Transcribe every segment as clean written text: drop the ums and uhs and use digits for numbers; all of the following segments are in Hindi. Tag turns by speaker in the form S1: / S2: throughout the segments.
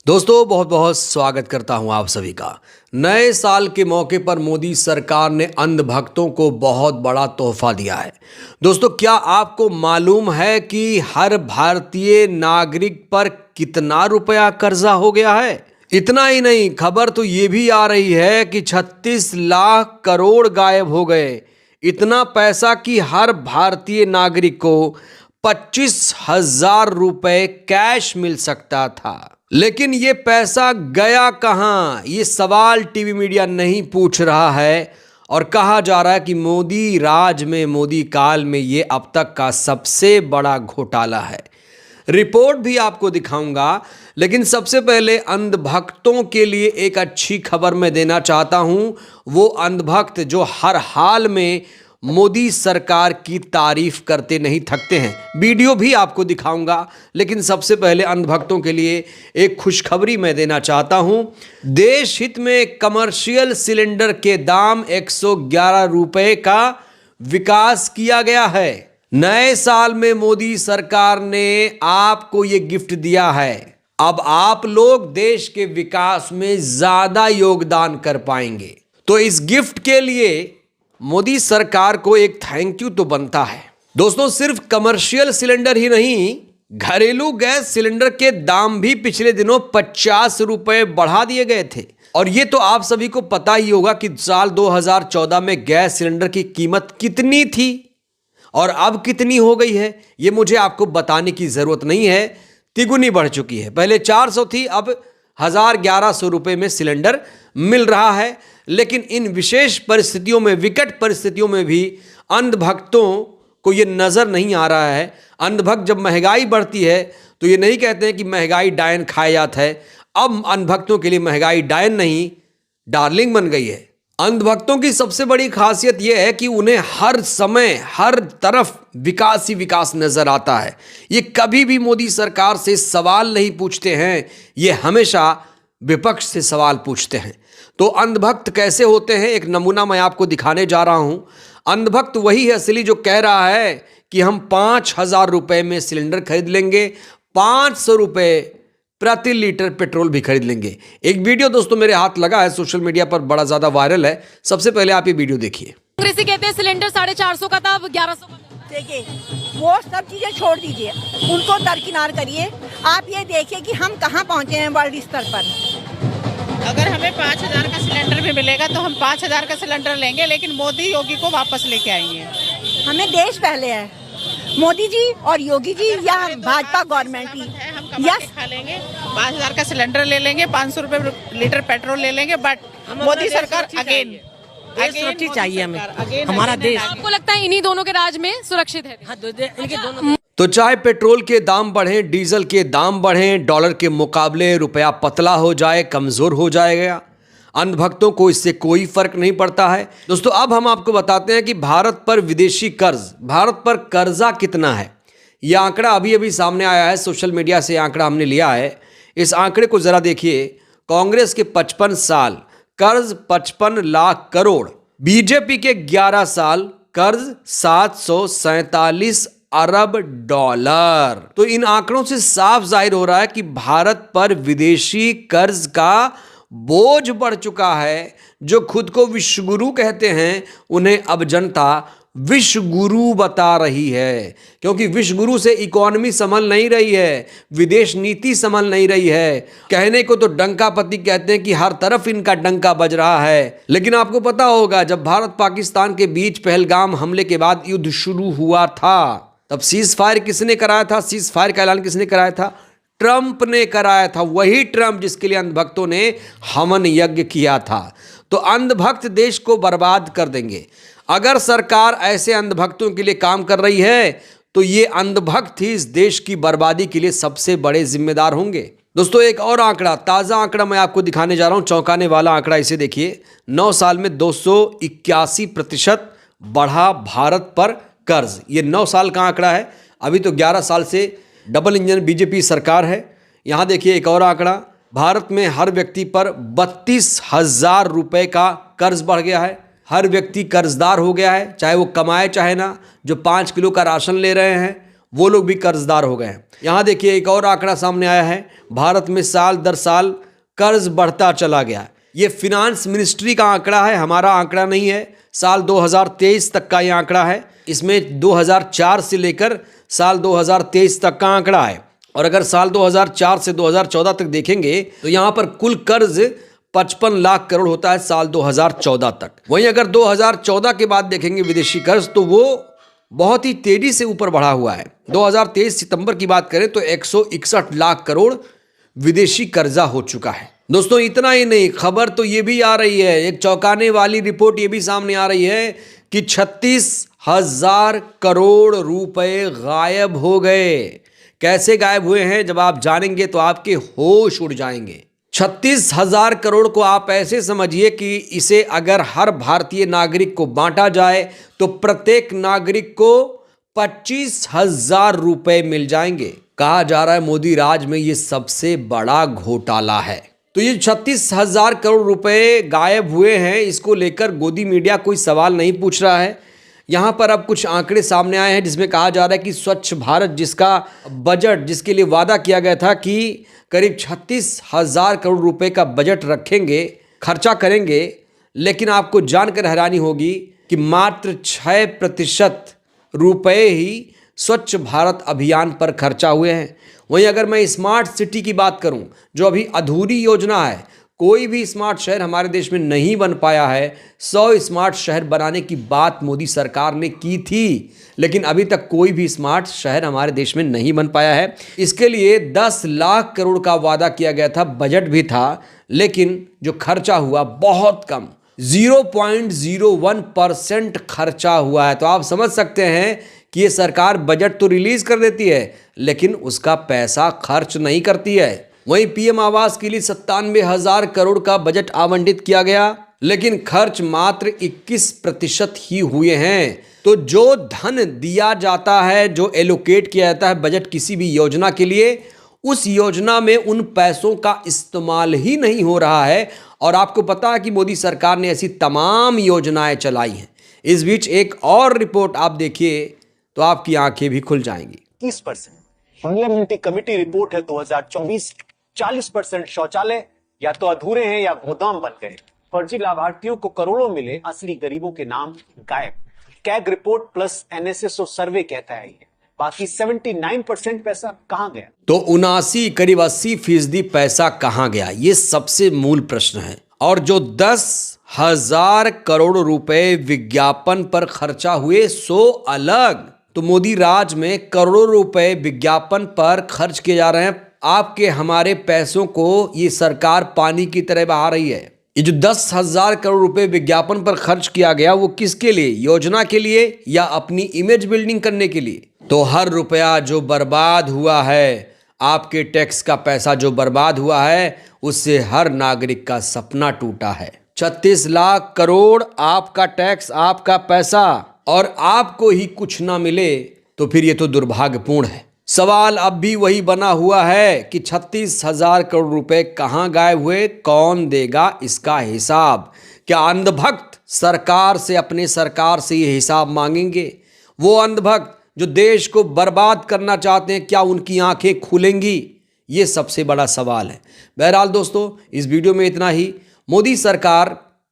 S1: दोस्तों बहुत बहुत स्वागत करता हूं आप सभी का। नए साल के मौके पर मोदी सरकार ने अंधभक्तों को बहुत बड़ा तोहफा दिया है। दोस्तों क्या आपको मालूम है कि हर भारतीय नागरिक पर कितना रुपया कर्जा हो गया है? इतना ही नहीं, खबर तो ये भी आ रही है कि 36 लाख करोड़ गायब हो गए। इतना पैसा कि हर भारतीय नागरिक को 25,000 रुपए कैश मिल सकता था। लेकिन ये पैसा गया कहां, ये सवाल टीवी मीडिया नहीं पूछ रहा है और कहा जा रहा है कि मोदी राज में, मोदी काल में ये अब तक का सबसे बड़ा घोटाला है। रिपोर्ट भी आपको दिखाऊंगा, लेकिन सबसे पहले अंधभक्तों के लिए एक अच्छी खबर मैं देना चाहता हूं। वो अंधभक्त जो हर हाल में मोदी सरकार की तारीफ करते नहीं थकते हैं, वीडियो भी आपको दिखाऊंगा। लेकिन सबसे पहले अंधभक्तों के लिए एक खुशखबरी मैं देना चाहता हूं। देश हित में कमर्शियल सिलेंडर के दाम 111 रुपए का विकास किया गया है। नए साल में मोदी सरकार ने आपको ये गिफ्ट दिया है। अब आप लोग देश के विकास में ज्यादा योगदान कर पाएंगे। तो इस गिफ्ट के लिए मोदी सरकार को एक थैंक यू तो बनता है। दोस्तों सिर्फ कमर्शियल सिलेंडर ही नहीं, घरेलू गैस सिलेंडर के दाम भी पिछले दिनों 50 रुपए बढ़ा दिए गए थे। और ये तो आप सभी को पता ही होगा कि साल 2014 में गैस सिलेंडर की कीमत कितनी थी और अब कितनी हो गई है, ये मुझे आपको बताने की जरूरत नहीं है। तिगुनी बढ़ चुकी है। पहले 400 थी, अब 1,1100 रुपए में सिलेंडर मिल रहा है। लेकिन इन विशेष परिस्थितियों में, विकट परिस्थितियों में भी अंधभक्तों को ये नजर नहीं आ रहा है। अंधभक्त जब महंगाई बढ़ती है तो ये नहीं कहते हैं कि महंगाई डायन खाया जाता है। अब अंधभक्तों के लिए महंगाई डायन नहीं, डार्लिंग बन गई है। अंधभक्तों की सबसे बड़ी खासियत यह है कि उन्हें हर समय हर तरफ विकास ही विकास नजर आता है। ये कभी भी मोदी सरकार से सवाल नहीं पूछते हैं, ये हमेशा विपक्ष से सवाल पूछते हैं। तो अंधभक्त कैसे होते हैं, एक नमूना मैं आपको दिखाने जा रहा हूं। अंधभक्त वही है असली जो कह रहा है कि हम 5,000 रुपए में सिलेंडर खरीद लेंगे, 500 रुपए प्रति लीटर पेट्रोल भी खरीद लेंगे। एक वीडियो दोस्तों मेरे हाथ लगा है, सोशल मीडिया पर बड़ा ज्यादा वायरल है। सबसे पहले आप ये वीडियो देखिए।
S2: कांग्रेसी कहते हैं सिलेंडर 450 का था, अब 1100 का।
S3: देखिए वो सब चीजें छोड़ दीजिए, उनको दरकिनार करिए। आप ये देखिए कि हम कहाँ पहुँचे हैं वर्ल्ड स्तर पर।
S4: अगर हमें 5,000 का सिलेंडर भी मिलेगा तो हम 5,000 का सिलेंडर लेंगे, लेकिन मोदी योगी को वापस लेके आएंगे।
S3: हमें देश पहले है, मोदी जी और योगी जी या भाजपा गवर्नमेंट ही।
S4: हम कमा के खा लेंगे, 5,000 का सिलेंडर ले लेंगे, 500 रुपए लीटर पेट्रोल ले लेंगे, बट मोदी सरकार अगेन
S5: सुरक्षित चाहिए हमें, हमारा देश।
S2: आपको लगता है इन्हीं दोनों के राज में सुरक्षित है?
S5: इनके दोनों।
S1: तो चाहे पेट्रोल के दाम बढ़ें, डीजल के दाम बढ़ें, डॉलर के मुकाबले रुपया पतला हो जाए, कमजोर हो जाएगा, अंधभक्तों को इससे कोई फर्क नहीं पड़ता है। दोस्तों अब हम आपको बताते हैं कि भारत पर विदेशी कर्ज, भारत पर कर्जा कितना है। यह आंकड़ा अभी अभी सामने आया है, सोशल मीडिया से आंकड़ा हमने लिया है। इस आंकड़े को जरा देखिए। कांग्रेस के 55 साल कर्ज 55 लाख करोड़, बीजेपी के 11 साल कर्ज 747 अरब डॉलर। तो इन आंकड़ों से साफ जाहिर हो रहा है कि भारत पर विदेशी कर्ज का बोझ बढ़ चुका है। जो खुद को विश्वगुरु कहते हैं, उन्हें अब जनता विश्वगुरु बता रही है, क्योंकि विश्वगुरु से इकोनॉमी संभल नहीं रही है, विदेश नीति संभल नहीं रही है। कहने को तो डंकापति कहते हैं कि हर तरफ इनका डंका बज रहा है। लेकिन आपको पता होगा जब भारत पाकिस्तान के बीच पहलगाम हमले के बाद युद्ध शुरू हुआ था, तब सीज फायर किसने कराया था? सीज फायर का ऐलान किसने कराया था? ट्रंप ने कराया था। वही ट्रंप जिसके लिए अंधभक्तों ने हवन यज्ञ किया था। तो अंधभक्त देश को बर्बाद कर देंगे। अगर सरकार ऐसे अंधभक्तों के लिए काम कर रही है तो ये अंधभक्त ही इस देश की बर्बादी के लिए सबसे बड़े जिम्मेदार होंगे। दोस्तों एक और आंकड़ा, ताज़ा आंकड़ा मैं आपको दिखाने जा रहा हूं, चौंकाने वाला आंकड़ा। इसे देखिए, 9 साल में 281% बढ़ा भारत पर कर्ज। ये 9 साल का आंकड़ा है। अभी तो 11 साल से डबल इंजन बीजेपी सरकार है। यहां देखिए एक और आंकड़ा, भारत में हर व्यक्ति पर 32,000 रुपए का कर्ज बढ़ गया है। हर व्यक्ति कर्जदार हो गया है, चाहे वो कमाए चाहे ना। जो 5 किलो का राशन ले रहे हैं वो लोग भी कर्जदार हो गए हैं। यहाँ देखिए एक और आंकड़ा सामने आया है, भारत में साल दर साल कर्ज बढ़ता चला गया। ये फिनांस मिनिस्ट्री का आंकड़ा है, हमारा आंकड़ा नहीं है। साल 2023 तक का ये आंकड़ा है, इसमें 2004 से लेकर साल 2023 तक का आंकड़ा है। और अगर साल 2004 से 2014 तक देखेंगे तो यहाँ पर कुल कर्ज 55 लाख करोड़ होता है साल 2014 तक। वहीं अगर 2014 के बाद देखेंगे विदेशी कर्ज तो वो बहुत ही तेजी से ऊपर बढ़ा हुआ है। 2023 सितंबर की बात करें तो 161 लाख करोड़ विदेशी कर्जा हो चुका है। दोस्तों इतना ही नहीं, खबर तो ये भी आ रही है, एक चौंकाने वाली रिपोर्ट ये भी सामने आ रही है कि 36,000 करोड़ रुपए गायब हो गए। कैसे गायब हुए हैं जब आप जानेंगे तो आपके होश उड़ जाएंगे। 36,000 करोड़ को आप ऐसे समझिए कि इसे अगर हर भारतीय नागरिक को बांटा जाए तो प्रत्येक नागरिक को 25,000 रुपए मिल जाएंगे। कहा जा रहा है मोदी राज में ये सबसे बड़ा घोटाला है। तो ये 36,000 करोड़ रुपए गायब हुए हैं, इसको लेकर गोदी मीडिया कोई सवाल नहीं पूछ रहा है। यहाँ पर अब कुछ आंकड़े सामने आए हैं जिसमें कहा जा रहा है कि स्वच्छ भारत जिसका बजट, जिसके लिए वादा किया गया था कि करीब 36,000 करोड़ रुपए का बजट रखेंगे, खर्चा करेंगे, लेकिन आपको जानकर हैरानी होगी कि मात्र 6% रुपए ही स्वच्छ भारत अभियान पर खर्चा हुए हैं। वहीं अगर मैं स्मार्ट सिटी की बात करूं, जो अभी अधूरी योजना है, कोई भी स्मार्ट शहर हमारे देश में नहीं बन पाया है। 100 स्मार्ट शहर बनाने की बात मोदी सरकार ने की थी, लेकिन अभी तक कोई भी स्मार्ट शहर हमारे देश में नहीं बन पाया है। इसके लिए 10 लाख करोड़ का वादा किया गया था, बजट भी था, लेकिन जो खर्चा हुआ बहुत कम, 0.01% खर्चा हुआ है। तो आप समझ सकते हैं कि ये सरकार बजट तो रिलीज कर देती है लेकिन उसका पैसा खर्च नहीं करती है। वहीं पीएम आवास के लिए 97,000 करोड़ का बजट आवंटित किया गया, लेकिन खर्च मात्र 21% ही हुए हैं। तो जो धन दिया जाता है, जो एलोकेट किया जाता है बजट किसी भी योजना के लिए, उस योजना में उन पैसों का इस्तेमाल ही नहीं हो रहा है। और आपको पता है कि मोदी सरकार ने ऐसी तमाम योजनाएं चलाई हैं। इस बीच एक और रिपोर्ट आप देखिए तो आपकी आंखें भी खुल जाएंगी।
S6: 30% पार्लियामेंट्री कमेटी रिपोर्ट है 2024, 40% शौचालय या तो अधूरे हैं या गोदाम बन गए। फर्जी लाभार्थियों को करोड़ों मिले, असली गरीबों के नाम गायब। कैग रिपोर्ट प्लस एनएसएसओ सर्वे कहता है ये। बाकी 79% पैसा कहां गया?
S1: तो 79 करीब 80% पैसा कहां गया, ये सबसे मूल प्रश्न है। और जो 10,000 करोड़ रुपए विज्ञापन पर खर्चा हुए, सो अलग। तो मोदी राज में करोड़ों रुपए विज्ञापन पर खर्च किए जा रहे हैं। आपके हमारे पैसों को ये सरकार पानी की तरह बहा रही है। ये जो 10,000 करोड़ रुपए विज्ञापन पर खर्च किया गया, वो किसके लिए? योजना के लिए या अपनी इमेज बिल्डिंग करने के लिए? तो हर रुपया जो बर्बाद हुआ है, आपके टैक्स का पैसा जो बर्बाद हुआ है, उससे हर नागरिक का सपना टूटा है। 36 लाख करोड़ आपका टैक्स, आपका पैसा, और आपको ही कुछ ना मिले तो फिर ये तो दुर्भाग्यपूर्ण है। सवाल अब भी वही बना हुआ है कि 36,000 करोड़ रुपए कहां गायब हुए, कौन देगा इसका हिसाब? क्या अंधभक्त सरकार से, अपने सरकार से ये हिसाब मांगेंगे? वो अंधभक्त जो देश को बर्बाद करना चाहते हैं, क्या उनकी आंखें खुलेंगी? ये सबसे बड़ा सवाल है। बहरहाल दोस्तों, इस वीडियो में इतना ही। मोदी सरकार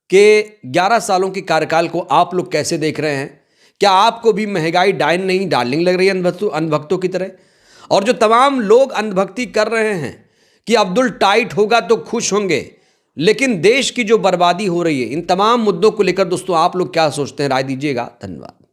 S1: के 11 सालों के कार्यकाल को आप लोग कैसे देख रहे हैं? क्या आपको भी महंगाई डाइन नहीं डार्लिंग लग रही है अंधभक्तों की तरह? और जो तमाम लोग अंधभक्ति कर रहे हैं कि अब्दुल टाइट होगा तो खुश होंगे, लेकिन देश की जो बर्बादी हो रही है, इन तमाम मुद्दों को लेकर दोस्तों आप लोग क्या सोचते हैं? राय दीजिएगा। धन्यवाद।